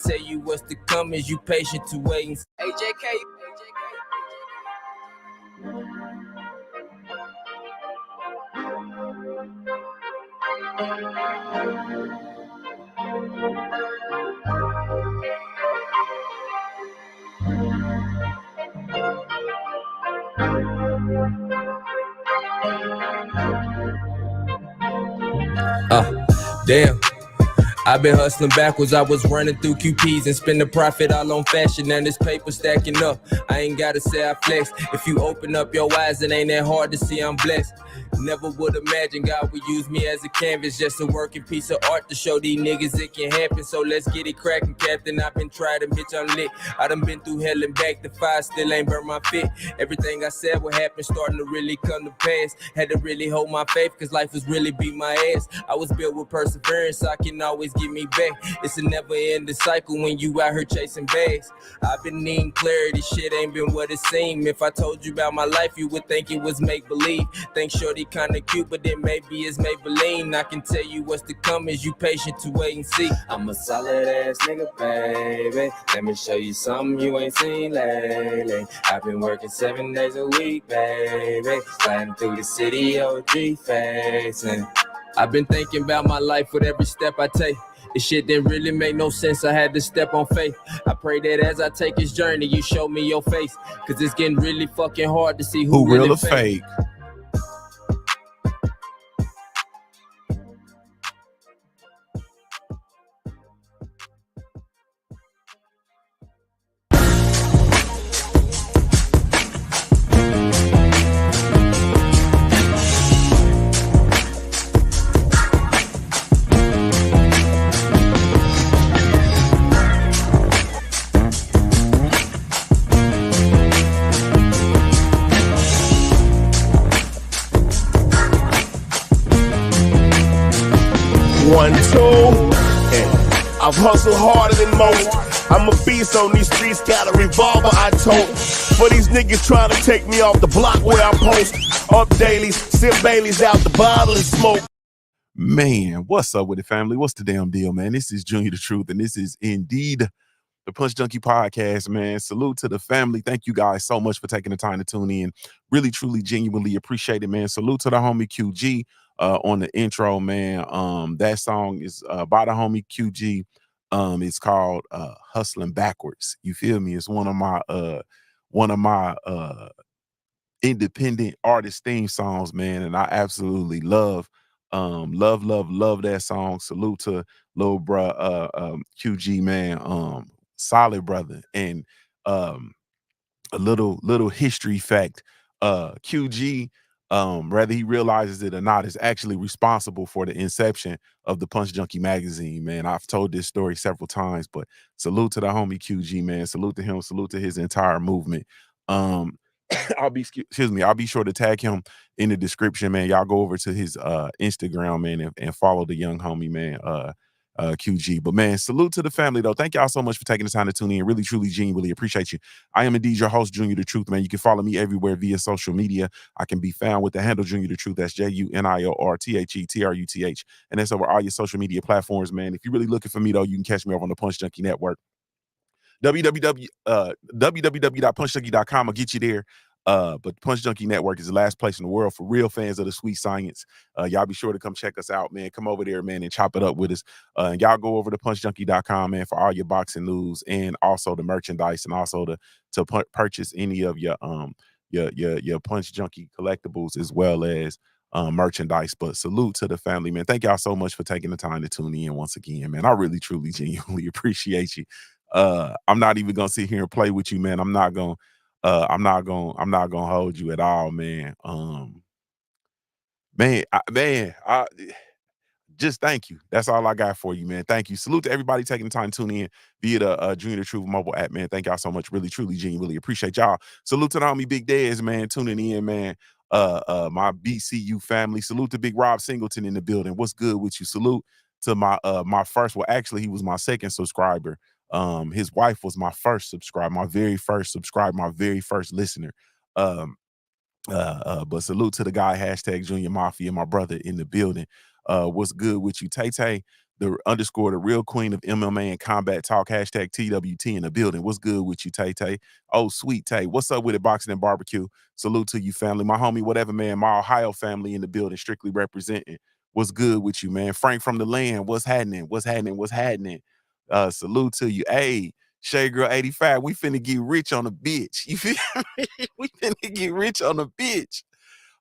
Tell you what's to come is you patient to wait and see. AJK. Damn. I've been hustling backwards, I was running through QPs and spend the profit all on fashion and this paper stacking up. I ain't gotta say I flex. If you open up your eyes, it ain't that hard to see I'm blessed. Never would imagine God would use me as a canvas, just a working piece of art to show these niggas it can happen. So let's get it cracking, Captain. I've been trying to bitch, I'm lit. I done been through hell and back, the fire still ain't burnt my fit. Everything I said would happen, starting to really come to pass. Had to really hold my faith, cause life was really beat my ass. I was built with perseverance, so I can always get me back. It's a never ending cycle when you out here chasing bags. I've been needing clarity, shit ain't been what it seemed. If I told you about my life, you would think it was make-believe. Think shorty kinda cute, but then maybe it's Maybelline. I can tell you what's to come is you patient to wait and see. I'm a solid ass nigga, baby. Let me show you something you ain't seen lately. I've been working 7 days a week, baby. Sliding through the city, OG facing. I've been thinking about my life with every step I take. This shit didn't really make no sense, I had to step on faith. I pray that as I take this journey, you show me your face. Cause it's getting really fucking hard to see who really real or fake. I've hustled harder than most. I'm a beast on these streets, got a revolver I tote. For these niggas trying to take me off the block where I post. Up dailies, sip Baileys out the bottle and smoke. Man, what's up with the family? What's the damn deal, man? This is Junior the Truth, and this is indeed the Punch Junkie Podcast, man. Salute to the family. Thank you guys so much for taking the time to tune in. Really, truly, genuinely appreciate it, man. Salute to the homie QG on the intro, man. That song is by the homie QG. It's called Hustling Backwards. You feel me? It's one of my independent artist theme songs, man, and I absolutely love that song. Salute to little bruh QG, man. Solid brother. And a little history fact, QG, whether he realizes it or not, is actually responsible for the inception of the Punch Junkie magazine, man. I've told this story several times, but salute to the homie QG, man. Salute to him. Salute to his entire movement. I'll be sure to tag him in the description, man. Y'all go over to his Instagram, man, and follow the young homie, man. QG. But man, salute to the family though. Thank y'all so much for taking the time to tune in. Really, truly, genuinely appreciate you. I am indeed your host, Junior the Truth, man. You can follow me everywhere via social media. I can be found with the handle Junior the Truth. That's JUNIORTHETRUTH. And that's over all your social media platforms, man. If you're really looking for me though, you can catch me over on the Punch Junkie Network. www.punchjunkie.com will get you there. But the Punch Junkie Network is the last place in the world for real fans of the sweet science. Y'all be sure to come check us out, man. Come over there, man, and chop it up with us. And y'all go over to punchjunkie.com, man, for all your boxing news and also the merchandise, and also to purchase any of your Punch Junkie collectibles as well as merchandise. But salute to the family, man. Thank y'all so much for taking the time to tune in once again, man. I really, truly, genuinely appreciate you. I'm not even gonna sit here and play with you, man. I'm not gonna hold you at all, man. I just thank you. That's all I got for you, man. Thank you. Salute to everybody taking the time to tune in via the Junior the Truth mobile app, man. Thank y'all so much. Really, truly, genuinely appreciate y'all. Salute to the homie Big Dez, man, tuning in, man. My BCU family. Salute to Big Rob Singleton in the building. What's good with you? Salute to my first, well, actually, he was my second subscriber. His wife was my first subscriber, my very first subscriber, my very first listener. But salute to the guy, hashtag Junior Mafia, my brother in the building. What's good with you? Tay Tay, the real queen of MMA and combat talk, hashtag TWT in the building. What's good with you, Tay Tay? Oh, sweet Tay. What's up with it, Boxing and Barbecue? Salute to you, family. My homie, whatever, man. My Ohio family in the building, strictly representing. What's good with you, man? Frank from the land. What's happening? What's happening? What's happening? Salute to you. Hey, Shay Girl 85. We finna get rich on the bitch. You feel me? We finna get rich on the bitch.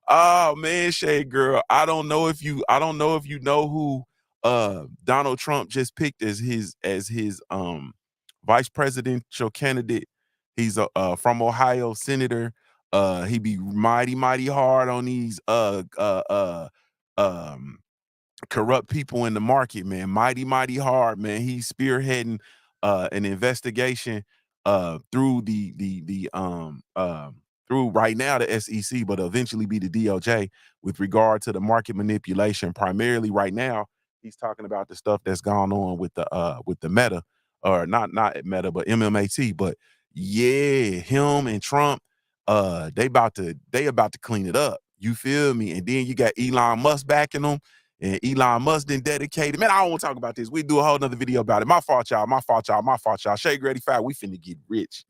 Oh man, Shay Girl. I don't know if you know who Donald Trump just picked as his vice presidential candidate. He's from Ohio, senator. He be mighty hard on these corrupt people in the market, man. Mighty hard, man. He's spearheading an investigation through through right now the SEC, but eventually be the DOJ with regard to the market manipulation. Primarily right now, he's talking about the stuff that's gone on with the Meta, or not Meta, but MMAT. But yeah, him and Trump, they about to clean it up. You feel me? And then you got Elon Musk backing them. And Elon Musk then dedicated. Man, I don't want to talk about this. We do a whole nother video about it. My fault, y'all. Shade 85, we finna get rich.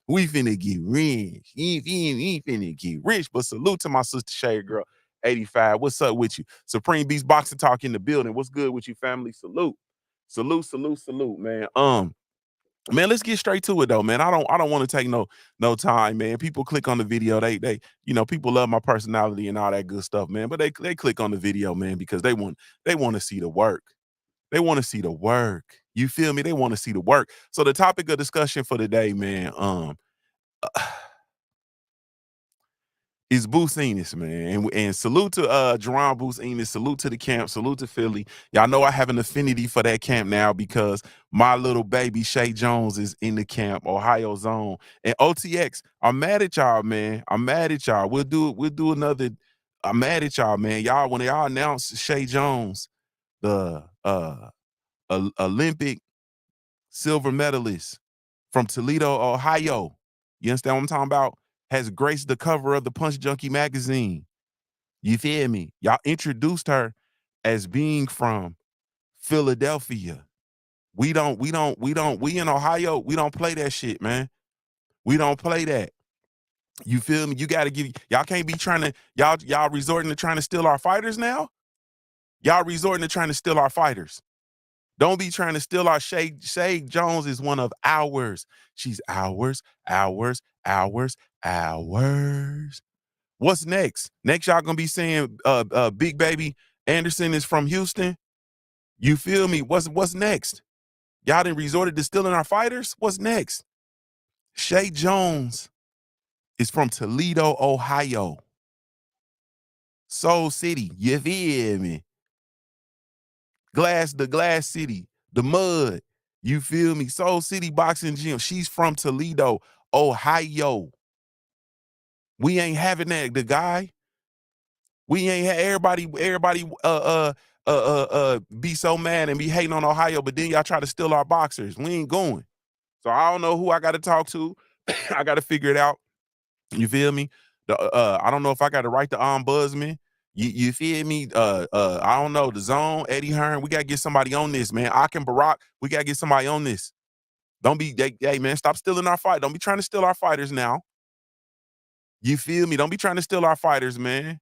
We finna get rich. We finna get rich. But salute to my sister Shade Girl 85. What's up with you? Supreme Beast Boxing Talk in the building. What's good with you, family? Salute, man. Man, let's get straight to it though, man. I don't want to take no time, man. People click on the video. They people love my personality and all that good stuff, man. But they click on the video, man, because they want to see the work. They want to see the work. You feel me? They want to see the work. So the topic of discussion for today, man, is Boost Ennis, man. And salute to Jaron Boost Ennis. Salute to the camp. Salute to Philly. Y'all know I have an affinity for that camp now because my little baby Shay Jones is in the camp, Ohio zone. And OTX, I'm mad at y'all, man. I'm mad at y'all. We'll do another. I'm mad at y'all, man. Y'all, when y'all announced Shay Jones, the Olympic silver medalist from Toledo, Ohio. You understand what I'm talking about? Has graced the cover of the Punch Junkie magazine. You feel me? Y'all introduced her as being from Philadelphia. We in Ohio, we don't play that shit, man. We don't play that. You feel me? You got to y'all can't be trying to, y'all resorting to trying to steal our fighters now? Y'all resorting to trying to steal our fighters. Don't be trying to steal our Shay. Shay Jones is one of ours. She's ours. What's next? Next, y'all gonna be saying Big Baby Anderson is from Houston. You feel me? What's next? Y'all done resorted to stealing our fighters? What's next? Shay Jones is from Toledo, Ohio. Soul City. You feel me? The Glass City, the Mud. You feel me? Soul City Boxing Gym. She's from Toledo, Ohio. We ain't having that. The guy. We ain't had everybody be so mad and be hating on Ohio, but then y'all try to steal our boxers. We ain't going. So I don't know who I got to talk to. I got to figure it out. You feel me? I don't know if I got to write the ombudsman. You feel me? I don't know. The Zone, Eddie Hearn. We got to get somebody on this, man. Akim Barack. We got to get somebody on this. Don't be, hey, man, stop stealing our fight. Don't be trying to steal our fighters now. You feel me? Don't be trying to steal our fighters, man.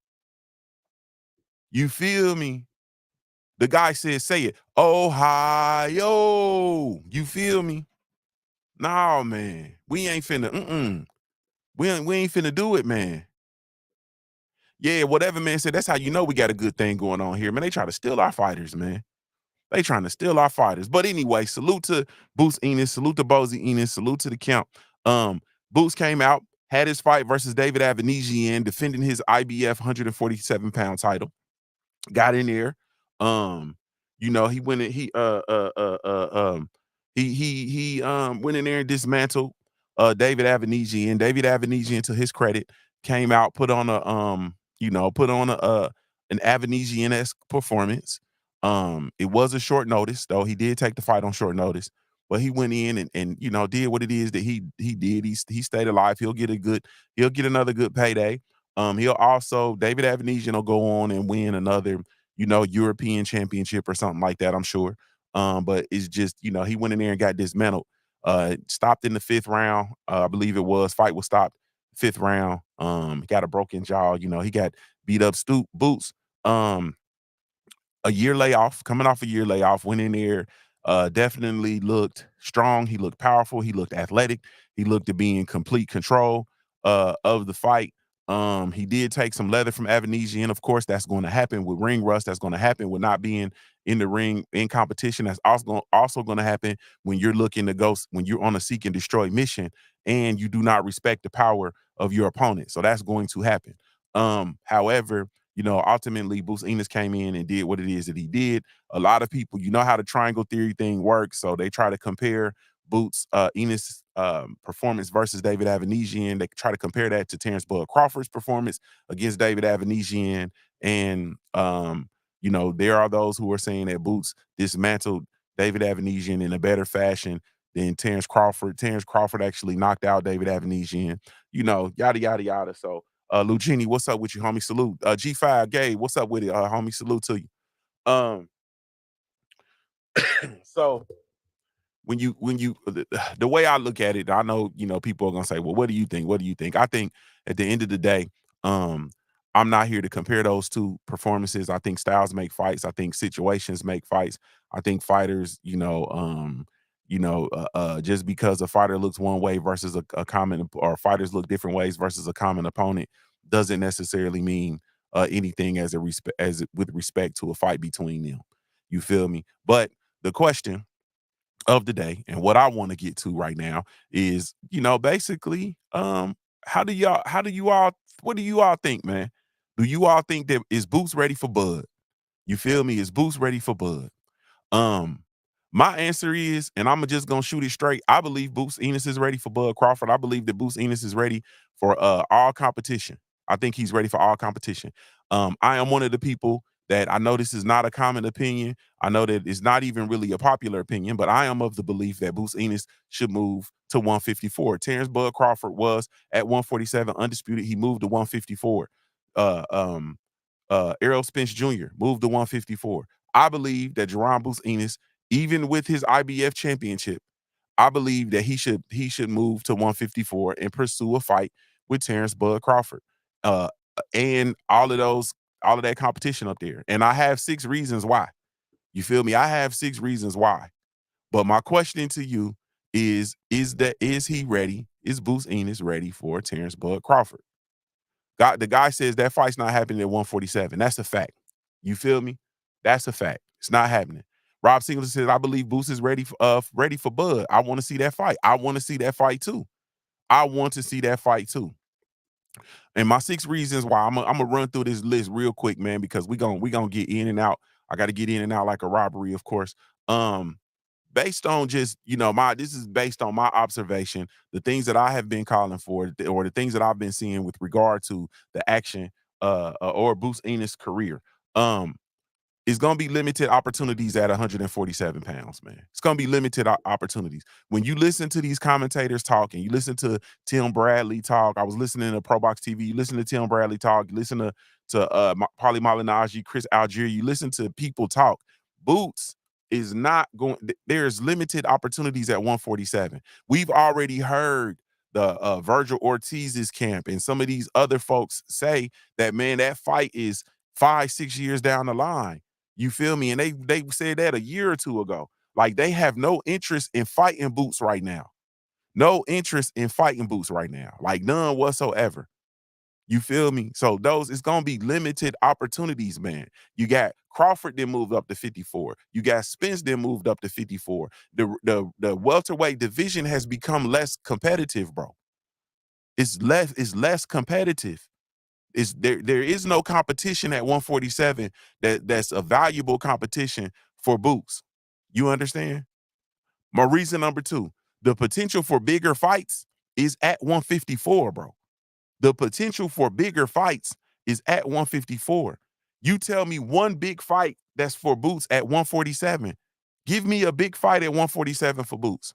You feel me? The guy said, say it. Ohio. You feel me? No, man. We ain't finna, We ain't finna do it, man. Yeah, whatever, man said, that's how you know we got a good thing going on here, man. They try to steal our fighters, man. They trying to steal our fighters. But anyway, salute to Boost Ennis, salute to Bozy Ennis, salute to the camp. Boost came out, had his fight versus David Avanesian, defending his IBF 147-pound title. Got in there. He went in, he went in there and dismantled David Avanesian. David Avanesian, to his credit, came out, put on an Avanesian-esque performance. It was a short notice, though. He did take the fight on short notice, but he went in and did what it is that he did. He stayed alive. He'll get another good payday. David Avanesian will go on and win another, European championship or something like that, I'm sure. But it's just, you know, he went in there and got dismantled. Stopped in the 5th round. I believe it was. Fight was stopped 5th round. He got a broken jaw. You know, he got beat up boots. A year layoff, coming off a year layoff, went in there, definitely looked strong. He looked powerful. He looked athletic. He looked to be in complete control of the fight. He did take some leather from Avanesian. Of course, that's going to happen with ring rust. That's going to happen with not being in the ring in competition. That's also going to happen when you're looking to go, when you're on a seek and destroy mission and you do not respect the power of your opponent. So that's going to happen. However, you know, ultimately, Boots Ennis came in and did what it is that he did. A lot of people, you know how the triangle theory thing works, so they try to compare Boots Ennis' performance versus David Avanesian. They try to compare that to Terence Bud Crawford's performance against David Avanesian. And, you know, there are those who are saying that Boots dismantled David Avanesian in a better fashion than Terence Crawford. Terence Crawford actually knocked out David Avanesian, you know, yada, yada, yada. So, Lucini, what's up with you, homie? Salute. G5, Gabe, what's up with it, homie? Salute to you. So when you the way I look at it, I know, you know, people are gonna say, well, what do you think? What do you think? I think at the end of the day, I'm not here to compare those two performances. I think styles make fights. I think situations make fights. I think fighters, just because a fighter looks one way versus a common, or fighters look different ways versus a common opponent, doesn't necessarily mean anything with respect to a fight between them. You feel me? But the question of the day and what I want to get to right now is, you know, basically, what do you all think, man? Do you all think that is Boots ready for Bud? You feel me? Is Boots ready for Bud? My answer is, and I'm just gonna shoot it straight, I believe Boots Ennis is ready for Bud Crawford. I believe that Boots Ennis is ready for all competition. I think he's ready for all competition. I am one of the people that, I know this is not a common opinion. I know that it's not even really a popular opinion, but I am of the belief that Boots Ennis should move to 154. Terence Bud Crawford was at 147 undisputed. He moved to 154. Errol Spence Jr. moved to 154. I believe that Jaron Boots Ennis, even with his IBF championship, I believe that he should move to 154 and pursue a fight with Terence Bud Crawford. And all of that competition up there. And I have 6 reasons why. You feel me? I have 6 reasons why. But my question to you is he ready? Is Boots Ennis ready for Terence Bud Crawford? The guy says that fight's not happening at 147. That's a fact. You feel me? That's a fact. It's not happening. Rob Singleton says, I believe Boots is ready for Bud. I want to see that fight. I want to see that fight too. And my 6 reasons why, I'm gonna run through this list real quick, man, because we gonna get in and out. I got to get in and out like a robbery, of course. Based on just, you know, this is based on my observation, the things that I have been calling for, or the things that I've been seeing with regard to the action or Boots Ennis' career. It's going to be limited opportunities at 147 pounds, man. It's going to be limited opportunities. When you listen to these commentators talk, and you listen to Tim Bradley talk, I was listening to Pro Box TV, you listen to Tim Bradley talk, you listen to Paulie Malignaggi, Chris Algier, you listen to people talk. Boots is not going, there's limited opportunities at 147. We've already heard the Virgil Ortiz's camp and some of these other folks say that, man, that fight is 5-6 years down the line. You feel me? And they said that a year or two ago. Like, they have no interest in fighting Boots right now. No interest in fighting Boots right now. Like, none whatsoever. You feel me? So it's going to be limited opportunities, man. You got Crawford then moved up to 54. You got Spence then moved up to 54. The welterweight division has become less competitive, bro. It's less competitive. There is no competition at 147 that's a valuable competition for Boots. You understand? My reason number 2, the potential for bigger fights is at 154, bro. The potential for bigger fights is at 154. You tell me one big fight that's for Boots at 147. Give me a big fight at 147 for Boots.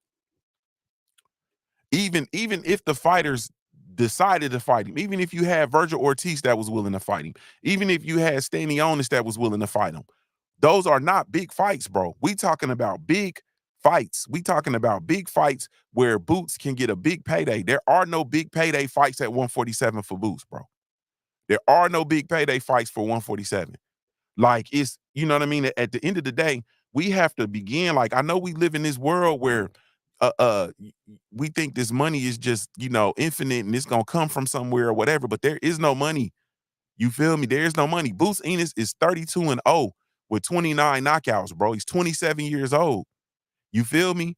Even if the fighters decided to fight him, even if you had Virgil Ortiz that was willing to fight him, even if you had Stanionis that was willing to fight him, Those are not big fights, bro. We talking about big fights. We talking about big fights where Boots can get a big payday. There are no big payday fights at 147 for Boots, bro. There are no big payday fights for 147. Like, it's, you know what I mean? At the end of the day, we have to begin. Like, I know we live in this world where we think this money is just, you know, infinite and it's gonna come from somewhere or whatever, but there is no money. You feel me? There is no money. Boots Ennis is 32-0 with 29 knockouts, bro. He's 27 years old. You feel me?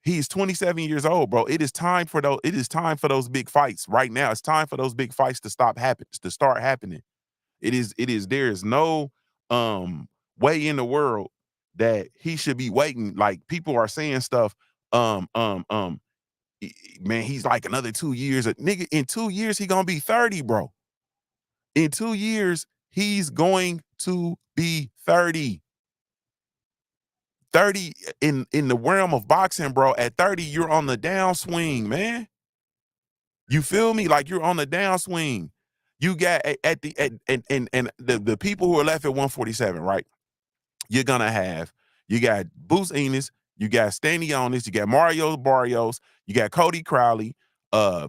He's 27 years old, bro. It is time for those big fights right now. It's time for those big fights to start happening. There is no way in the world that he should be waiting. Like, people are saying stuff. Man, he's like another 2 years. Nigga, in 2 years, he gonna be 30, bro. In 2 years, he's going to be 30. 30 in the realm of boxing, bro. At 30, you're on the downswing, man. You feel me? Like, you're on the downswing. You got the people who are left at 147, right? You got Boots Ennis, you got Stanionis, you got Mario Barrios, you got Cody Crowley. I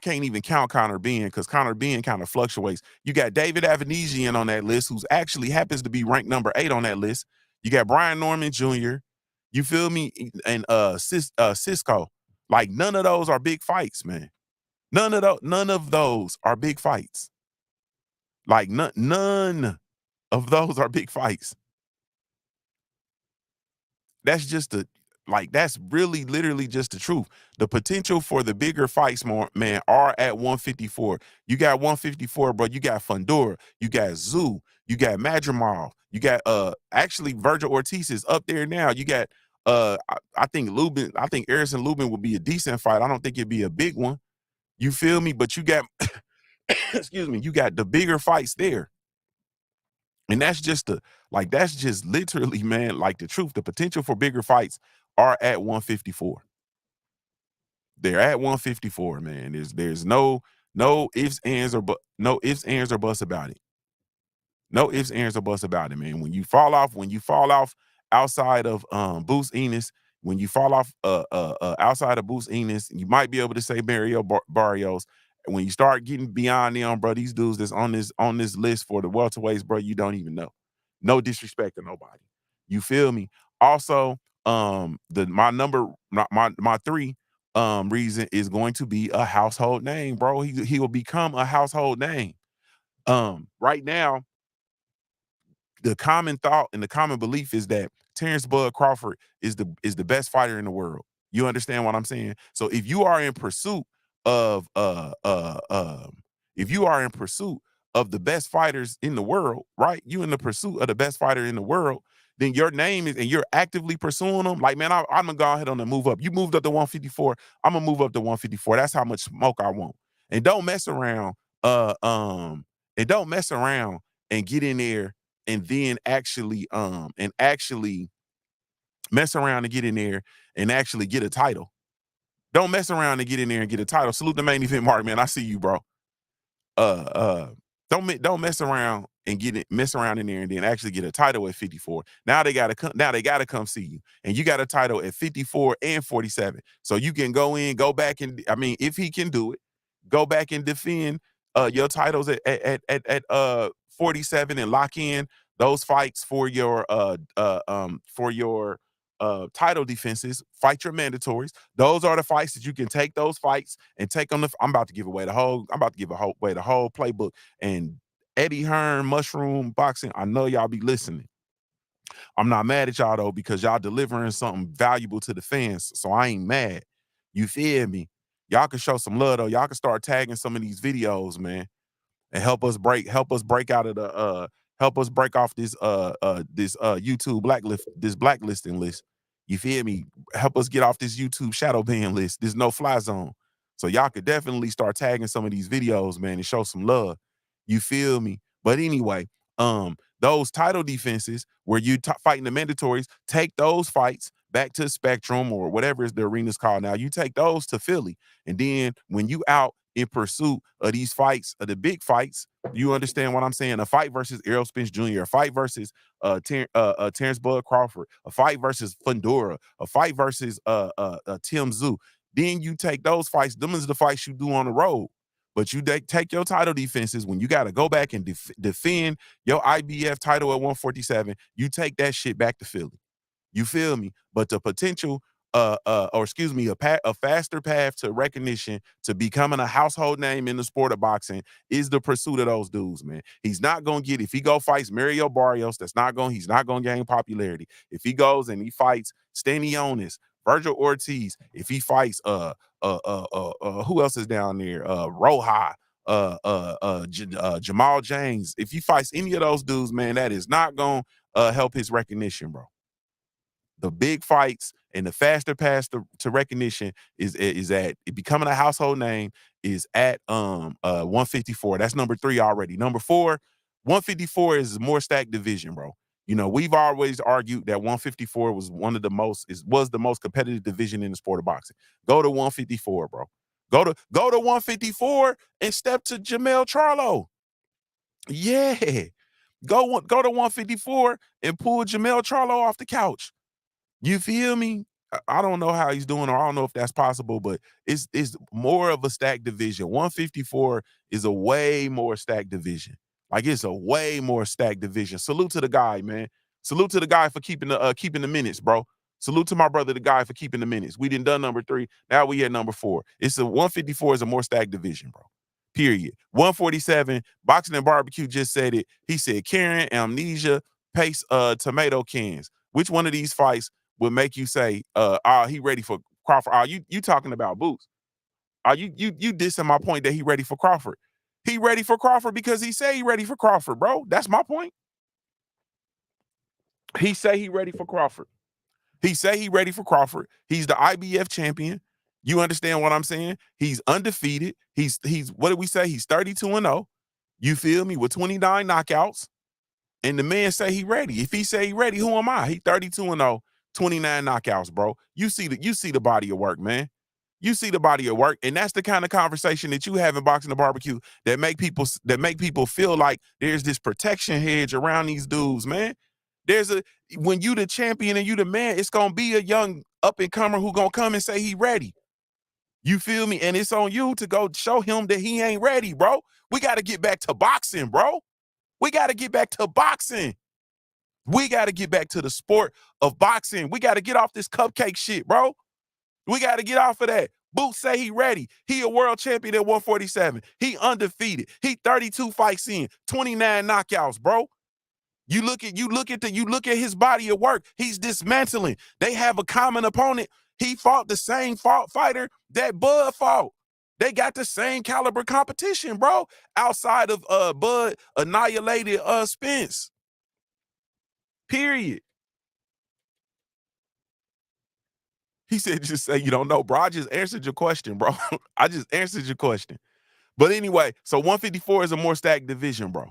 can't even count Conor Benn because Conor Benn kind of fluctuates. You got David Avanesian on that list, who's actually happens to be ranked number 8 on that list. You got Brian Norman Jr. You feel me? And Cisco. Like, none of those are big fights, man. None of those are big fights. Like, none of those are big fights. That's just that's really literally just the truth. The potential for the bigger fights, man, are at 154. You got 154, bro. You got Fundora, you got Zoo, you got Madrimal, you got actually Virgil Ortiz is up there now. You got I think Harrison Lubin would be a decent fight. I don't think it'd be a big one. You feel me? But you got excuse me, you got the bigger fights there. And that's just literally, man, like the truth. The potential for bigger fights are at 154. They're at 154, man. There's no ifs, ands, or buts about it. No ifs, ands, or buts about it, man. When you fall off outside of Boots Ennis, when you fall off outside of Boots Ennis, you might be able to say Mario Barrios. When you start getting beyond them, bro, these dudes that's on this list for the welterweights, bro, you don't even know. No disrespect to nobody. You feel me? Also, my 3 reason is going to be a household name, bro. He will become a household name. Right now, the common thought and the common belief is that Terence Bud Crawford is the best fighter in the world. You understand what I'm saying? So if you are in pursuit of the best fighters in the world, right? You in the pursuit of the best fighter in the world, then your name is, and you're actively pursuing them. Like, man, I'm gonna go ahead on and move up. You moved up to 154. I'm gonna move up to 154. That's how much smoke I want. And don't mess around. And get in there and then actually mess around and get in there and actually get a title. Don't mess around and get in there and get a title. Salute the main event, Mark, man. I see you, bro. Don't mess around and mess around in there and then actually get a title at 54. Now they gotta come see you. And you got a title at 54 and 47. So you can go back and, I mean, if he can do it, go back and defend your titles at 47 and lock in those fights for your title defenses. Fight your mandatories. Those are the fights that you can take those fights and take on I'm about to give away the whole playbook. And Eddie Hearn, Mushroom Boxing, I know y'all be listening. I'm not mad at y'all though, because y'all delivering something valuable to the fans. So I ain't mad. You feel me? Y'all can show some love though. Y'all can start tagging some of these videos, man, and help us break out of the help us break off this YouTube blacklisting list. You feel me? Help us get off this YouTube shadow ban list, this no-fly zone. So y'all could definitely start tagging some of these videos, man, and show some love. You feel me? But anyway, those title defenses where you fighting the mandatories, take those fights back to Spectrum or whatever the arena's called now. You take those to Philly. And then when you out in pursuit of these fights, of the big fights, You understand what I'm saying? A fight versus Errol Spence Jr., a fight versus Terence Bud Crawford, a fight versus Fundora, a fight versus Tim Tszyu. Then you take those fights. Them is the fights you do on the road. But you take your title defenses when you got to go back and defend your IBF title at 147. You take that shit back to Philly. You feel me? But the potential, or excuse me, a faster path to recognition, to becoming a household name in the sport of boxing, is the pursuit of those dudes, man. He's not gonna get, if he go fights Mario Barrios, he's not gonna gain popularity. If he goes and he fights Stanionis, Virgil Ortiz, if he fights who else is down there? Roja, Jamal James. If he fights any of those dudes, man, that is not gonna help his recognition, bro. The big fights and the faster path to recognition is at becoming a household name is at 154. That's number 3 already. Number 4, 154 is a more stacked division, bro. You know, we've always argued that 154 was was the most competitive division in the sport of boxing. Go to 154, bro. Go to 154 and step to Jamel Charlo. Yeah. Go to 154 and pull Jamel Charlo off the couch. You feel me? I don't know how he's doing, or I don't know if that's possible, but it's more of a stacked division. 154 is a way more stacked division. Like, it's a way more stacked division. Salute to the guy, man. Salute to the guy for keeping the minutes, bro. Salute to my brother, the guy, for keeping the minutes. We done number 3. Now we at number 4. 154 is a more stacked division, bro. Period. 147, Boxing and Barbecue just said it. He said Karen, Amnesia, Pace, tomato cans. Which one of these fights would make you say, he ready for Crawford? You talking about Boots? You dissing my point that he ready for Crawford? He ready for Crawford because he say he ready for Crawford, bro. That's my point. He say he ready for Crawford. He say he ready for Crawford. He's the IBF champion. You understand what I'm saying? He's undefeated. He's what did we say? He's 32-0. You feel me? With 29 knockouts. And the man say he ready. If he say he ready, who am I? He 32-0, 29 knockouts, bro. You see the body of work, man. You see the body of work, and that's the kind of conversation that you have in Boxing and Barbecue that make people feel like there's this protection hedge around these dudes, man. When you the champion and you the man, it's gonna be a young up and comer who gonna come and say he ready. You feel me? And it's on you to go show him that he ain't ready, bro. We got to get back to boxing, bro. We got to get back to boxing. We got to get back to the sport of boxing. We got to get off this cupcake shit, bro. We got to get off of that. Boots say he ready. He a world champion at 147. He undefeated. He 32 fights in, 29 knockouts, bro. You look at his body of work. He's dismantling. They have a common opponent. He fought the same fighter that Bud fought. They got the same caliber competition, bro. Outside of Bud annihilated Spence. Period. He said, just say you don't know, bro. I just answered your question, bro. I just answered your question. But anyway, so 154 is a more stacked division, bro.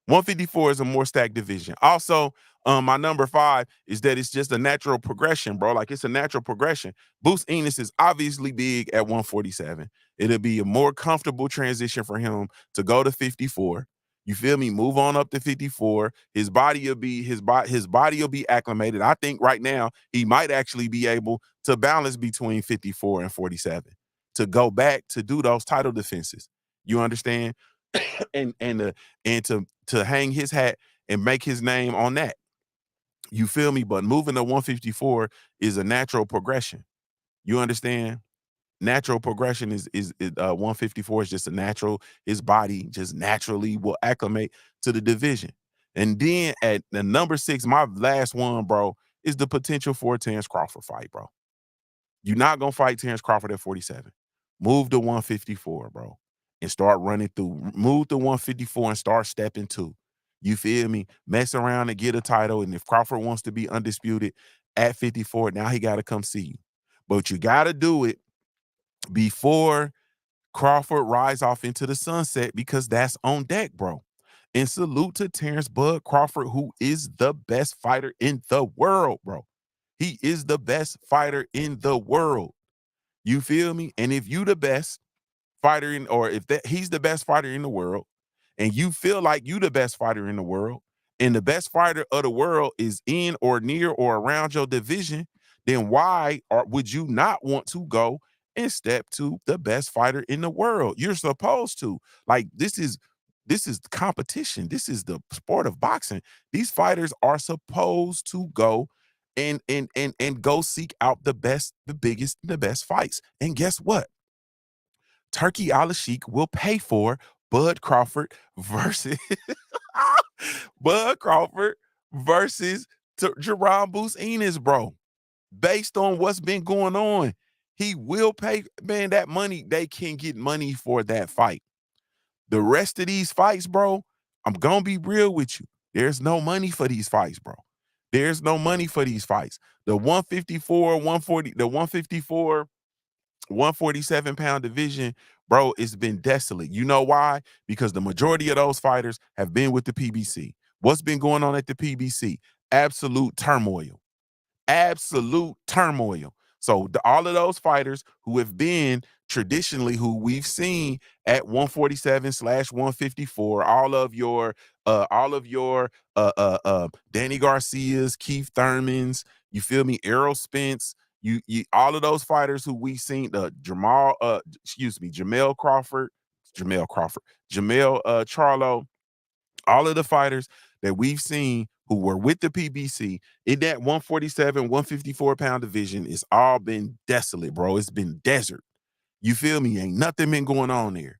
154 is a more stacked division. Also, my number 5 is that it's just a natural progression, bro. Like, it's a natural progression. Boots Ennis is obviously big at 147. It'll be a more comfortable transition for him to go to 54. You feel me? Move on up to 54. His body will be acclimated. I think right now he might actually be able to balance between 54 and 47 to go back to do those title defenses. You understand? and to hang his hat and make his name on that. You feel me? But moving to 154 is a natural progression. You understand? Natural progression is 154 is just a natural. His body just naturally will acclimate to the division. And then at the number 6, my last one, bro, is the potential for a Terence Crawford fight, bro. You're not gonna fight Terence Crawford at 47. Move to 154, bro, and start running through. Move to 154 and start stepping to. You feel me? Mess around and get a title. And if Crawford wants to be undisputed at 54, now he got to come see you. But you got to do it before Crawford rides off into the sunset, because that's on deck, bro. And salute to Terence Bud Crawford, who is the best fighter in the world, bro. He is the best fighter in the world. You feel me? And if you the best fighter he's the best fighter in the world, and you feel like you the best fighter in the world, and the best fighter of the world is in or near or around your division, then why would you not want to go and step to the best fighter in the world? You're supposed to. Like, this is competition. This is the sport of boxing. These fighters are supposed to go and go seek out the best, the biggest, the best fights. And guess what? Turkey Al-Sheikh will pay for Bud Crawford versus Bud Crawford versus Jaron Boots Ennis, bro. Based on what's been going on, he will pay. Man, that money, they can get money for that fight. The rest of these fights, bro, I'm gonna be real with you. There's no money for these fights, bro. There's no money for these fights. The 154, 140, the 154, 147-pound division, bro, it's been desolate. You know why? Because the majority of those fighters have been with the PBC. What's been going on at the PBC? Absolute turmoil. Absolute turmoil. So all of those fighters who have been traditionally, who we've seen at 147/154, all of your Danny Garcias, Keith Thurmans, you feel me, Errol Spence, you all of those fighters who we've seen, Jamel Crawford, Jamel Charlo, all of the fighters that we've seen who were with the PBC in that 147, 154-pound division, it's all been desolate, bro. It's been desert. You feel me? Ain't nothing been going on there.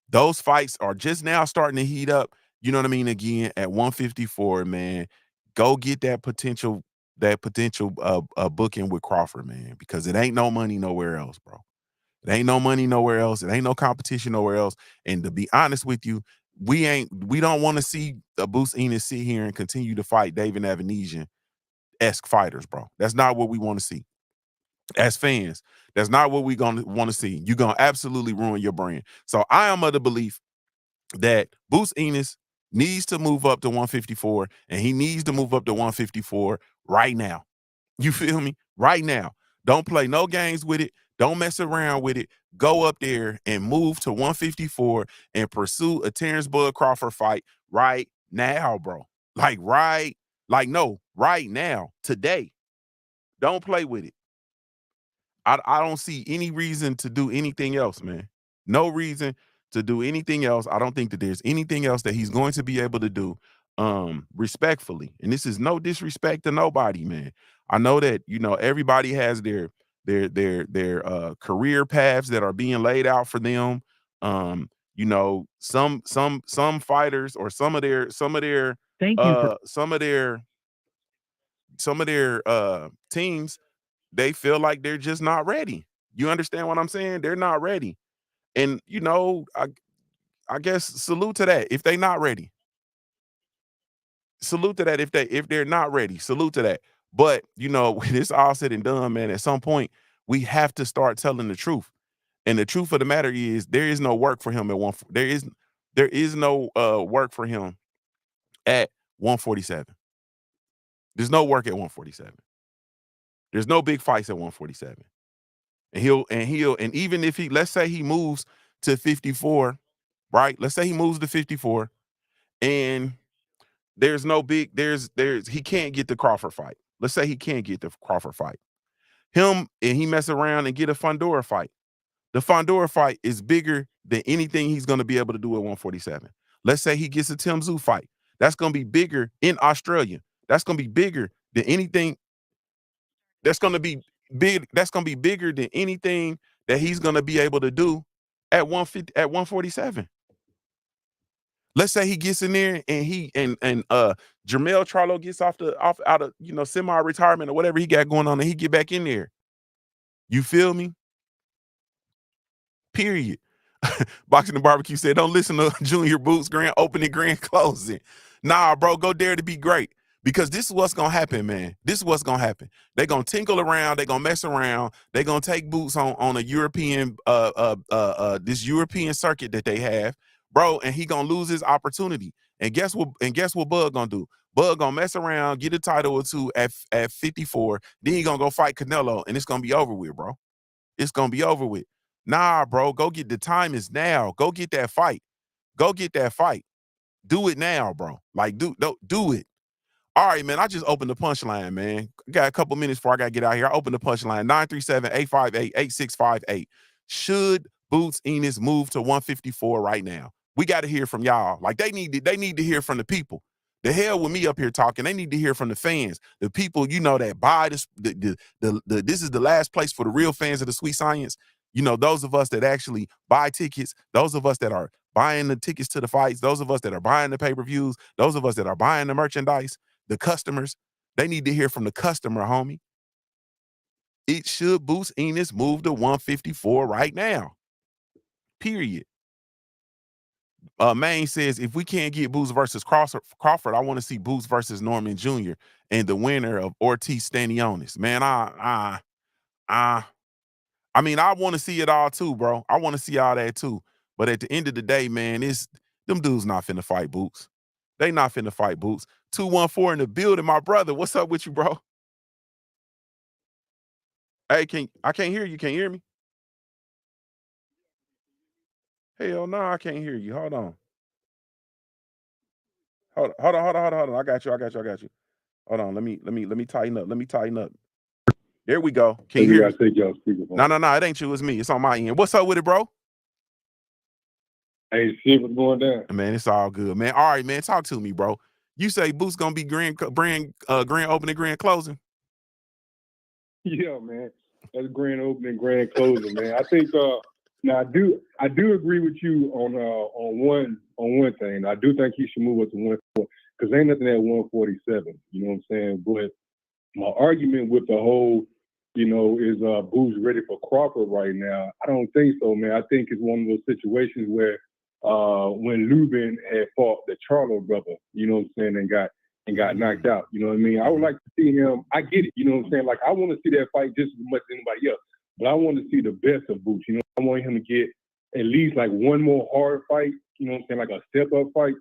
Those fights are just now starting to heat up. You know what I mean? Again, at 154, man, go get that potential booking with Crawford, man, because it ain't no money nowhere else, bro. It ain't no money nowhere else. It ain't no competition nowhere else. And to be honest with you, we don't want to see Boots Ennis sit here and continue to fight David Avanesian-esque fighters, bro. That's not what we want to see. As fans, that's not what we're going to want to see. You're going to absolutely ruin your brand. So I am of the belief that Boots Ennis needs to move up to 154, and he needs to move up to 154 right now. You feel me? Right now. Don't play no games with it. Don't mess around with it. Go up there and move to 154 and pursue a Terence Bud Crawford fight right now, bro. Right now, today. Don't play with it. I don't see any reason to do anything else, man. No reason to do anything else. I don't think that there's anything else that he's going to be able to do respectfully. And this is no disrespect to nobody, man. I know that, you know, everybody has their career paths that are being laid out for them. You know, some fighters or some of their teams, they feel like they're just not ready. You understand what I'm saying? They're not ready. And, you know, I guess salute to that if they're not ready. Salute to that if they're not ready. Salute to that. But, you know, when it's all said and done, man, at some point, we have to start telling the truth. And the truth of the matter is there is no work for him at there is no work for him at 147. There's no work at 147. There's no big fights at 147. And even if let's say he moves to 54, right? Let's say he moves to 54 and there's no big, he can't get the Crawford fight. Let's say he can't get the Crawford fight. Him and he mess around and get a Fundora fight. The Fundora fight is bigger than anything he's going to be able to do at 147. Let's say he gets a Tim Tszyu fight. That's going to be bigger in Australia. That's going to be bigger than anything. That's going to be big. That's going to be bigger than anything that he's going to be able to do at 147. Let's say he gets in there and Jamel Charlo gets out of, you know, semi-retirement or whatever he got going on, and he get back in there. You feel me? Period. Boxing and Barbecue said, don't listen to Junior Boots grand opening, grand closing. Nah, bro, go dare to be great. Because this is what's going to happen, man. This is what's going to happen. They're going to tinkle around. They're going to mess around. They're going to take Boots on a European, this European circuit that they have, bro, and he going to lose his opportunity. And guess what Bud going to do? Bud going to mess around, get a title or two at 54. Then he going to go fight Canelo, and it's going to be over with, bro. It's going to be over with. Nah, bro, go get, the time is now. Go get that fight. Go get that fight. Do it now, bro. Like, do it. All right, man. I just opened the punchline, man. Got a couple minutes before I got to get out here. I opened the punchline. 937-858-8658. Should Boots Ennis move to 154 right now? We got to hear from y'all. Like, they need to hear from the people. The hell with me up here talking. They need to hear from the fans, the people, you know, that buy this. This is the last place for the real fans of the Sweet Science. You know, those of us that actually buy tickets, those of us that are buying the tickets to the fights, those of us that are buying the pay-per-views, those of us that are buying the merchandise, the customers. They need to hear from the customer, homie. It should Boots Ennis move to 154 right now. Period. Maine says, if we can't get Boots versus Crawford, I want to see Boots versus Norman Jr. and the winner of Ortiz Stanionis. Man, I mean, I want to see it all too, bro. I want to see all that too. But at the end of the day, man, them dudes not finna fight Boots. They not finna fight Boots. 214 in the building, my brother. What's up with you, bro? Hey, I can't hear you. Can't hear me? Hell no, I can't hear you. Hold on. Hold on. I got you. Hold on. Let me tighten up. There we go. Can you hear me? Take y'all speakerphone. No. It ain't you. It's me. It's on my end. What's up with it, bro? Hey, shit, what's going down? Man, it's all good, man. All right, man. Talk to me, bro. You say Boots gonna be grand opening, grand closing? Yeah, man. That's grand opening, grand closing, man. I think now I do agree with you on one thing. I do think he should move up to 140 because ain't nothing at 147. You know what I'm saying? But my argument with the whole, you know, is Boots ready for Crawford right now? I don't think so, man. I think it's one of those situations where when Lubin had fought the Charlo brother, you know what I'm saying, and got knocked out. You know what I mean? I would like to see him. I get it. You know what I'm saying? Like, I want to see that fight just as much as anybody else, but I want to see the best of Boots. You know, I want him to get at least like one more hard fight. You know what I'm saying? Like a step up fight.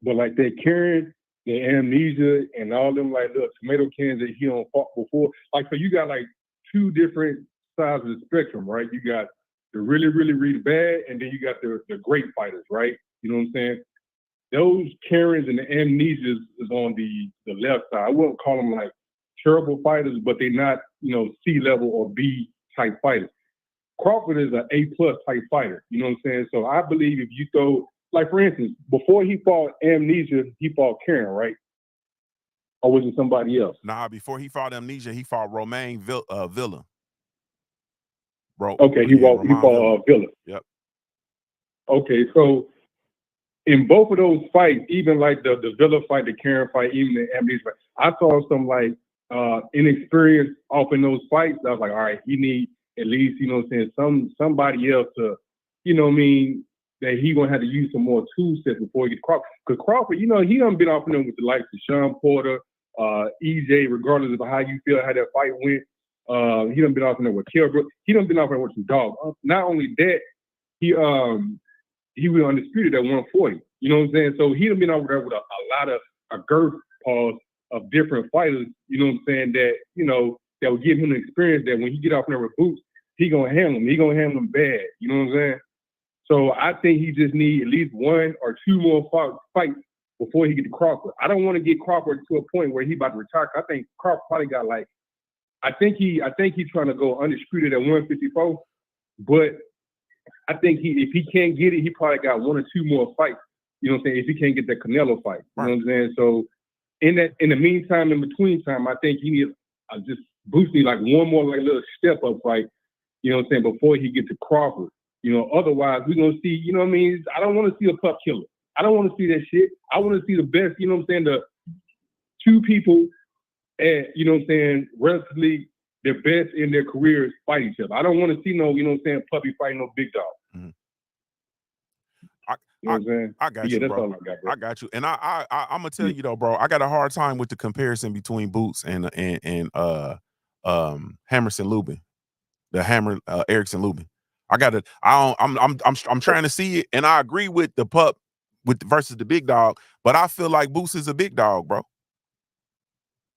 But like that Karen, the amnesia, and all them like little tomato cans that he don't fought before. Like, so you got like two different sides of the spectrum, right? You got the really, really, really bad, and then you got the great fighters, right? You know what I'm saying? Those Karens and the amnesias is on the left side. I wouldn't call them like terrible fighters, but they're not, you know, C level or B type fighters. Crawford is an A+ type fighter. You know what I'm saying? So I believe if you throw, like for instance, before he fought amnesia, he fought Karen, right? Or was it somebody else? Nah, before he fought amnesia, he fought Romain Villa. Bro. Okay, he fought Villa. Yep. Okay, so in both of those fights, even like the Villa fight, the Karen fight, even the amnesia fight, I saw some like inexperience off in those fights. I was like, all right, he need at least, you know what I'm saying, somebody else to, you know what I mean, that he gonna have to use some more tool sets before he gets Crawford. Because Crawford, you know, he done been off and on with the likes of Sean Porter, EJ, regardless of how you feel how that fight went. He done been off and on with Kilbrook. He done been off and on with some dogs. Not only that, he was undisputed at 140. You know what I'm saying? So he done been over there with a lot of a girth pause of different fighters, you know what I'm saying, that, you know, that will give him the experience that when he get off there with Boots, he gonna handle him. He gonna handle him bad. You know what I'm saying? So I think he just need at least one or two more fights before he get to Crawford. I don't want to get Crawford to a point where he about to retire. I think Crawford probably got like, I think he's trying to go undisputed at 154, but I think if he can't get it, he probably got one or two more fights. You know what I'm saying? If he can't get that Canelo fight, you know what I'm saying? So in the meantime, in between time, I think he needs just boosting like one more like little step up fight. You know what I'm saying? Before he get to Crawford, you know. Otherwise, we're gonna see. You know what I mean? I don't want to see a pup killer. I don't want to see that shit. I want to see the best. You know what I'm saying? The two people, you know what I'm saying, relatively their best in their careers fight each other. I don't want to see no, you know what I'm saying, puppy fighting no big dog. Mm-hmm. You know what I'm saying? I got you, that's bro. all I got, bro. I got you. And I'm gonna tell you though, bro, I got a hard time with the comparison between Boots and Hammerson Lubin, the Hammer Erickson Lubin. I'm trying to see it, and I agree with the pup versus the big dog, but I feel like Boots is a big dog, bro.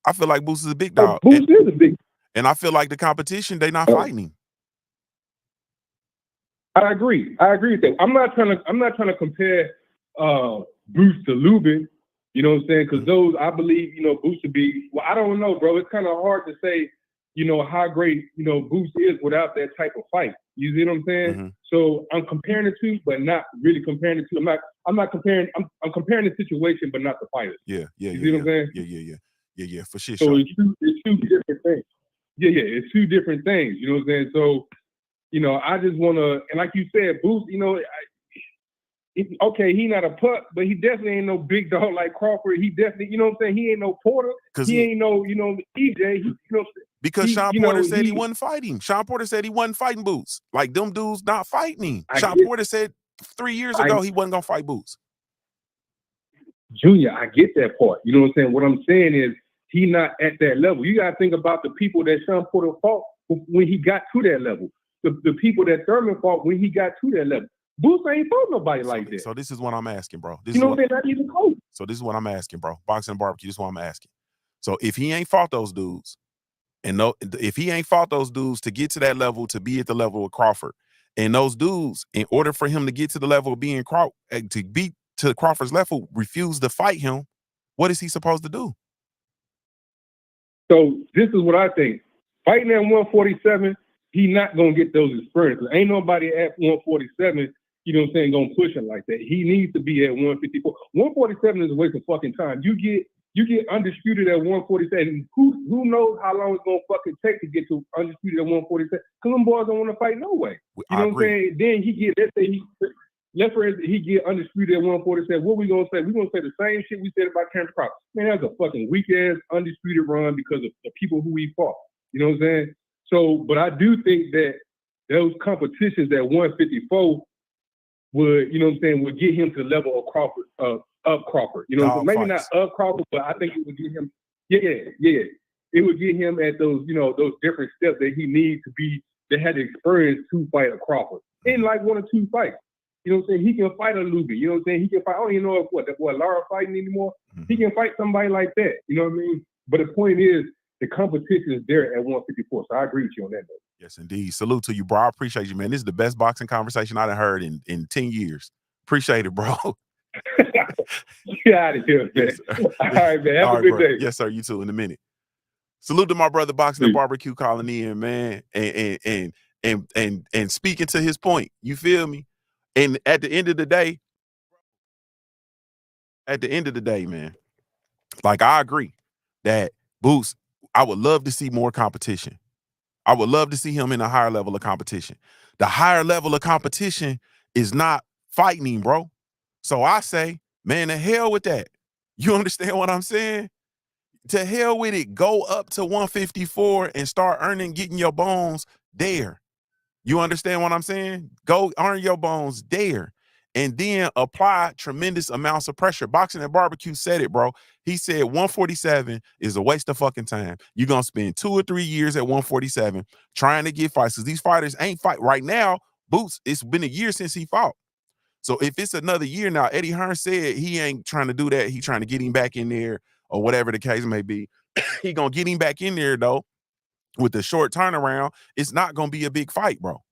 I feel like Boots is a big dog. Boots is a big. And I feel like the competition, they not fighting him. I agree with that. I'm not trying to compare Bruce to Lubin. You know what I'm saying? Because those, I believe, Bruce would be. Well, I don't know, bro. It's kind of hard to say, how great, Bruce is without that type of fight. You see what I'm saying? Mm-hmm. So I'm comparing the two, but not really comparing the two. I'm not comparing. I'm comparing the situation, but not the fighters. Yeah. You see what I'm saying? Yeah, for sure. So it's two different things. Yeah, it's two different things. You know what I'm saying? So, I just want to, and like you said, Bruce, okay, he not a pup, but he definitely ain't no big dog like Crawford. He definitely, you know what I'm saying? He ain't no Porter. He ain't no, EJ. Because Sean Porter said he wasn't fighting. Sean Porter said he wasn't fighting Boots. Like, them dudes not fighting him. Sean Porter said 3 years ago he wasn't going to fight Boots. Junior, I get that part. You know what I'm saying? What I'm saying is he not at that level. You got to think about the people that Sean Porter fought when he got to that level. The people that Thurman fought when he got to that level. Boots ain't fought nobody like that. So this is what I'm asking, bro. Not even close. So this is what I'm asking, bro. Boxing and barbecue, this is what I'm asking. So if he ain't fought those dudes, if he ain't fought those dudes to get to that level, to be at the level of Crawford, and those dudes, in order for him to get to the level of being to be to Crawford's level, refuse to fight him, what is he supposed to do? So this is what I think. Fighting at 147, he not gonna get those experiences. Ain't nobody at 147, you know what I'm saying, gonna push him like that. He needs to be at 154. 147 is a waste of fucking time. You get undisputed at 147. Who knows how long it's gonna fucking take to get to undisputed at 147? Because them boys don't want to fight no way. You know what I'm saying? Then let's say he get undisputed at 147. What we gonna say? We gonna say the same shit we said about Terence Crawford. Man, that's a fucking weak ass undisputed run because of the people who he fought. You know what I'm saying? So, but I do think that those competitions at 154 would, you know what I'm saying, would get him to the level of Crawford, up Crawford. You know, maybe not up Crawford, but I think it would get him. Yeah. It would get him at those, those different steps that he needs to be. That had the experience to fight a Crawford in like 1 or 2 fights. You know what I'm saying? He can fight a Luby. You know what I'm saying? He can fight. I don't even know if what Lara fighting anymore. Mm-hmm. He can fight somebody like that. You know what I mean? But the point is, the competition is there at 154. So I agree with you on that, though. Yes, indeed. Salute to you, bro. I appreciate you, man. This is the best boxing conversation I've heard in 10 years. Appreciate it, bro. Get out of here, man. All right, man. Have a good day. Yes, sir. You too. In a minute. Salute to my brother, Boxing and Barbecue, calling in, man, and speaking to his point. You feel me? And at the end of the day, man, like, I agree that Boots, I would love to see more competition. I would love to see him in a higher level of competition. The higher level of competition is not fighting, bro. So I say, man, to hell with that. You understand what I'm saying? To hell with it. Go up to 154 and start getting your bones there. You understand what I'm saying? Go earn your bones there. And then apply tremendous amounts of pressure. Boxing and Barbecue said it, bro. He said 147 is a waste of fucking time. You're going to spend 2 or 3 years at 147 trying to get fights. Because these fighters ain't fight right now. Boots, it's been a year since he fought. So if it's another year now, Eddie Hearn said he ain't trying to do that. He trying to get him back in there or whatever the case may be. He going to get him back in there, though, with the short turnaround. It's not going to be a big fight, bro.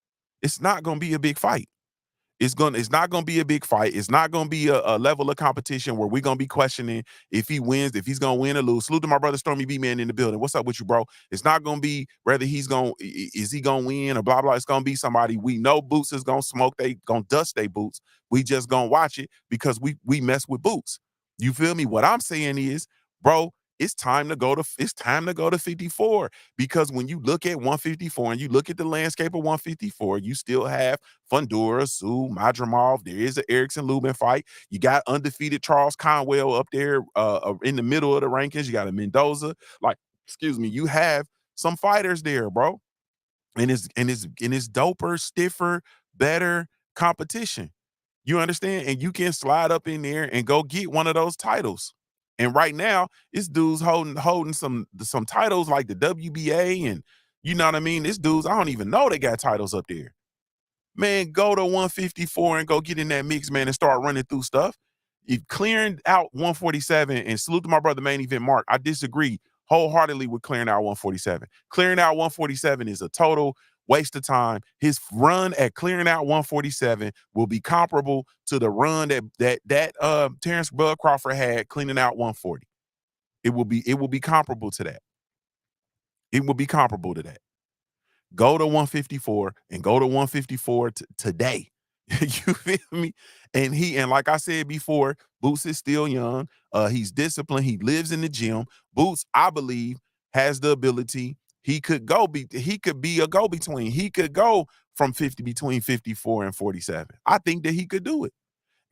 It's not going to be a big fight. It's not going to be a big fight. It's not going to be a level of competition where we're going to be questioning if he wins, if he's going to win or lose. Salute to my brother Stormy B Man in the building. What's up with you, bro? It's not going to be whether is he going to win or blah, blah. It's going to be somebody we know Boots is going to smoke. They going to dust they Boots. We just going to watch it because we mess with Boots. You feel me? What I'm saying is, bro, it's time to go to 54, because when you look at 154 and you look at the landscape of 154, you still have Fundora, Sue, Madrimov. There is an Erickson Lubin fight. You got undefeated Charles Conwell up there in the middle of the rankings. You got a Mendoza. You have some fighters there, bro. And it's doper, stiffer, better competition. You understand? And you can slide up in there and go get one of those titles. And right now, it's dudes holding some titles like the WBA, and you know what I mean? This dudes, I don't even know they got titles up there. Man, go to 154 and go get in that mix, man, and start running through stuff. If clearing out 147, and salute to my brother Main Event Mark, I disagree wholeheartedly with clearing out 147. Clearing out 147 is a total waste of time. His run at clearing out 147 will be comparable to the run that Terence Bud Crawford had cleaning out 140. It will be comparable to that. It will be comparable to that. Go to 154 and go to 154 today. You feel me? And like I said before, Boots is still young. He's disciplined. He lives in the gym. Boots, I believe, has the ability. He could be a go-between. He could go from 50 between 54 and 47. I think that he could do it.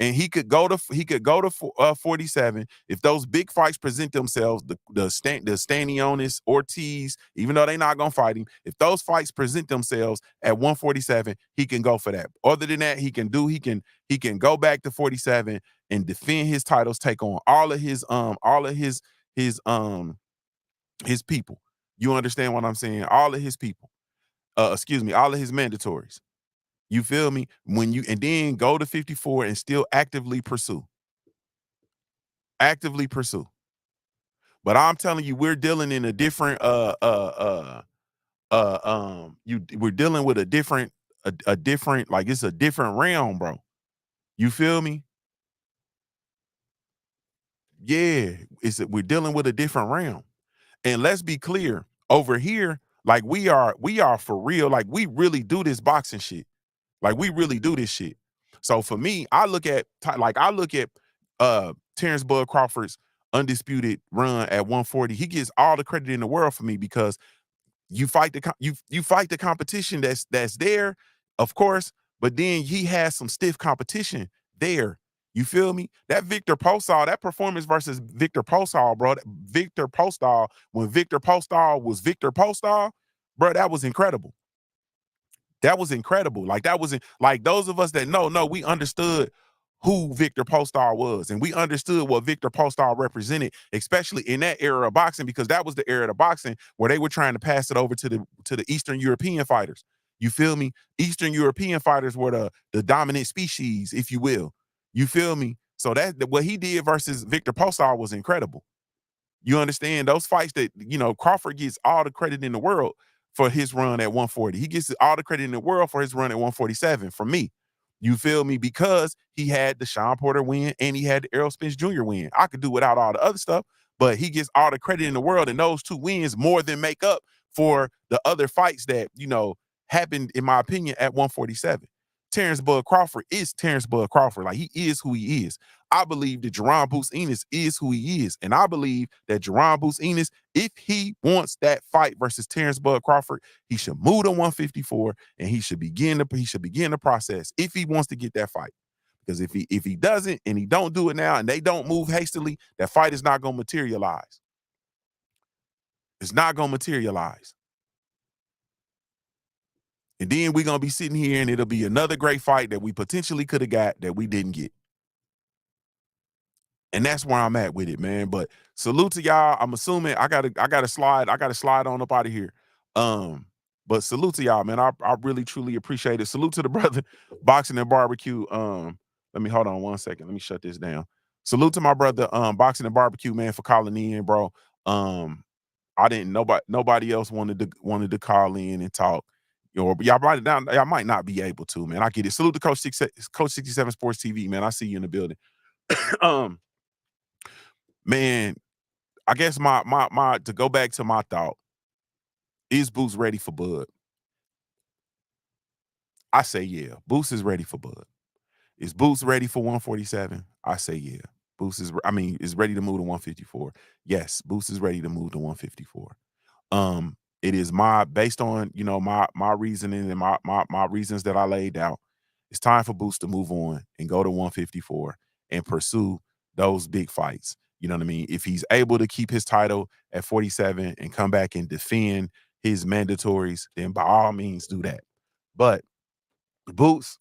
And he could go to 47 if those big fights present themselves. The Stanionis, Ortiz, even though they're not gonna fight him, if those fights present themselves at 147, he can go for that. Other than that, he can go back to 47 and defend his titles, take on all of his people. You understand what I'm saying? All of his people. All of his mandatories. You feel me? And then go to 54 and still actively pursue. Actively pursue. But I'm telling you, we're dealing in a different we're dealing with a different like it's a different realm, bro. You feel me? Yeah, we're dealing with a different realm. And let's be clear, over here, like we are for real, like we really do this boxing shit. Like we really do this shit. So for me, I look at Terence Bud Crawford's undisputed run at 140. He gets all the credit in the world for me because you fight the competition that's there, of course, but then he has some stiff competition there. You feel me? That Victor Postol, that performance versus Victor Postol, bro. Victor Postol, when Victor Postol was Victor Postol, bro, that was incredible. That was incredible. Like that wasn't like those of us that know, we understood who Victor Postol was, and we understood what Victor Postol represented, especially in that era of boxing, because that was the era of boxing where they were trying to pass it over to the Eastern European fighters. You feel me? Eastern European fighters were the dominant species, if you will. You feel me? So that what he did versus Victor Postol was incredible. You understand those fights that, Crawford gets all the credit in the world for his run at 140. He gets all the credit in the world for his run at 147 from me. You feel me? Because he had the Sean Porter win and he had the Errol Spence Jr. win. I could do without all the other stuff, but he gets all the credit in the world, and those two wins more than make up for the other fights that, happened, in my opinion, at 147. Terence Bud Crawford is Terence Bud Crawford. Like, he is who he is. I believe that Jaron Boots Ennis is who he is. And I believe that Jaron Boots Ennis, if he wants that fight versus Terence Bud Crawford, he should move to 154 and he should begin the process if he wants to get that fight. Because if he doesn't and he don't do it now and they don't move hastily, that fight is not going to materialize. It's not going to materialize. And then we're going to be sitting here and it'll be another great fight that we potentially could have got that we didn't get. And that's where I'm at with it, man. But salute to y'all. I'm assuming I gotta slide on up out of here. But salute to y'all, man. I really truly appreciate it. Salute to the brother Boxing and Barbecue. Let me hold on one second. Let me shut this down. Salute to my brother Boxing and Barbecue, man, for calling in, bro. I didn't nobody else wanted to call in and talk. Y'all might not be able to, man. I get it. Salute to Coach 67 Sports TV, man. I see you in the building. Man, I guess my to go back to my thought, is Boots ready for Bud? I say yeah. Boots is ready for Bud. Is Boots ready for 147? I say yeah. Boots is ready to move to 154. Yes, Boots is ready to move to 154. It is based on my reasoning and my reasons that I laid out. It's time for Boots to move on and go to 154 and pursue those big fights. You know what I mean? If he's able to keep his title at 47 and come back and defend his mandatories, then by all means do that. But Boots,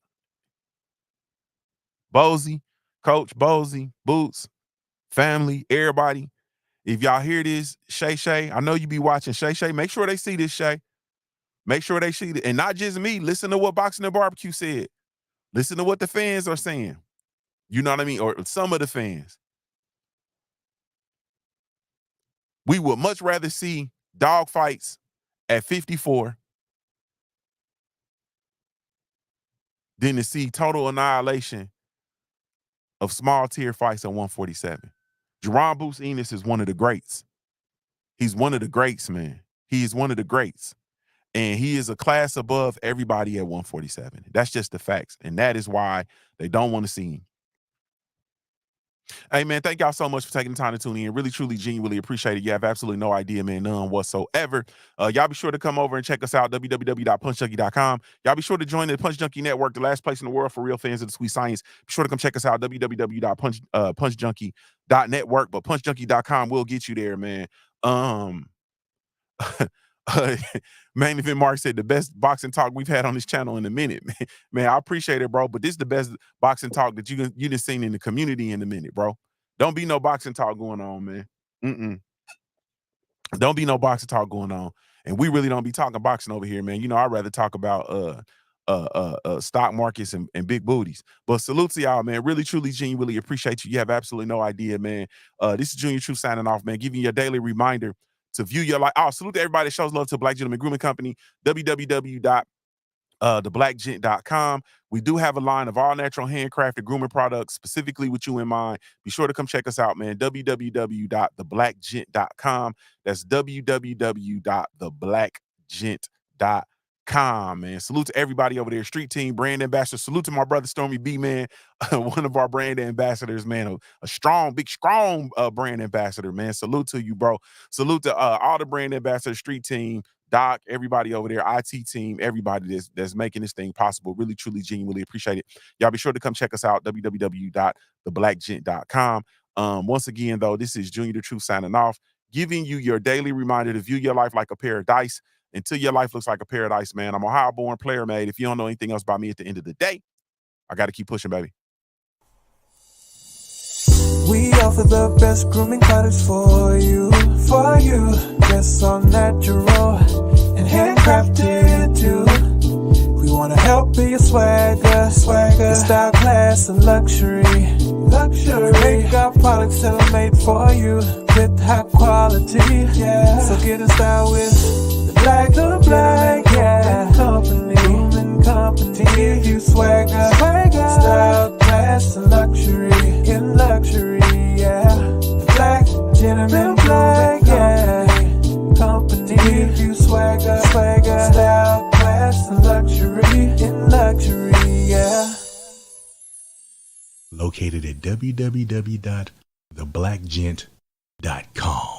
Bozy, Coach Bozy, Boots, family, everybody, if y'all hear this, Shay, I know you be watching Shay, make sure they see this, Shay. Make sure they see it. And not just me. Listen to what Boxing and Barbecue said. Listen to what the fans are saying. You know what I mean? Or some of the fans. We would much rather see dog fights at 54 than to see total annihilation of small tier fights at 147. Jaron Boots Ennis is one of the greats. He's one of the greats, man. He is one of the greats. And he is a class above everybody at 147. That's just the facts. And that is why they don't want to see him. Hey, man, thank y'all so much for taking the time to tune in. Really, truly, genuinely appreciate it. You have absolutely no idea, man, none whatsoever. Y'all be sure to come over and check us out, www.punchjunkie.com. Y'all be sure to join the Punch Junkie Network, the last place in the world for real fans of the sweet science. Be sure to come check us out, www.punchjunkie.network. But punchjunkie.com will get you there, man. Main Event Mark said the best boxing talk we've had on this channel in a minute. Man, I appreciate it, bro. But this is the best boxing talk that you done seen in the community in a minute, bro. Don't be no boxing talk going on, man. Don't be no boxing talk going on. And we really don't be talking boxing over here, man. You know, I'd rather talk about stock markets and big booties. But salute to y'all, man. Really, truly, genuinely appreciate you. You have absolutely no idea, man. This is Junior Truth signing off, man. Giving you a daily reminder to view your life. Oh, salute to everybody that shows love to Black Gentleman Grooming Company, www.theblackgent.com. We do have a line of all natural handcrafted grooming products specifically with you in mind. Be sure to come check us out, man. www.theblackgent.com. That's www.theblackgent.com, man. Salute to everybody over there. Street Team, brand ambassador. Salute to my brother Stormy B, man. One of our brand ambassadors, man. A strong, big, strong brand ambassador, man. Salute to you, bro. Salute to all the brand ambassadors, Street Team, Doc, everybody over there, IT team, everybody that's making this thing possible. Really, truly, genuinely appreciate it. Y'all be sure to come check us out, www.theblackgent.com. Once again, though, this is Junior the Truth signing off, giving you your daily reminder to view your life like a pair of dice until your life looks like a paradise, man. I'm a Ohio-born player, made. If you don't know anything else about me at the end of the day, I got to keep pushing, baby. We offer the best grooming products for you. Yes, all natural and handcrafted too. We want to help be your swagger, style, class, and luxury. Make our products tailor-made for you with high quality. Yeah. So get in style with the Black Company. To give you swagger, style, class, and luxury. In luxury, yeah. The Black Gentleman Company. To give you swagger, style, class, and luxury. In luxury, yeah. Located at www.theblackgent.com.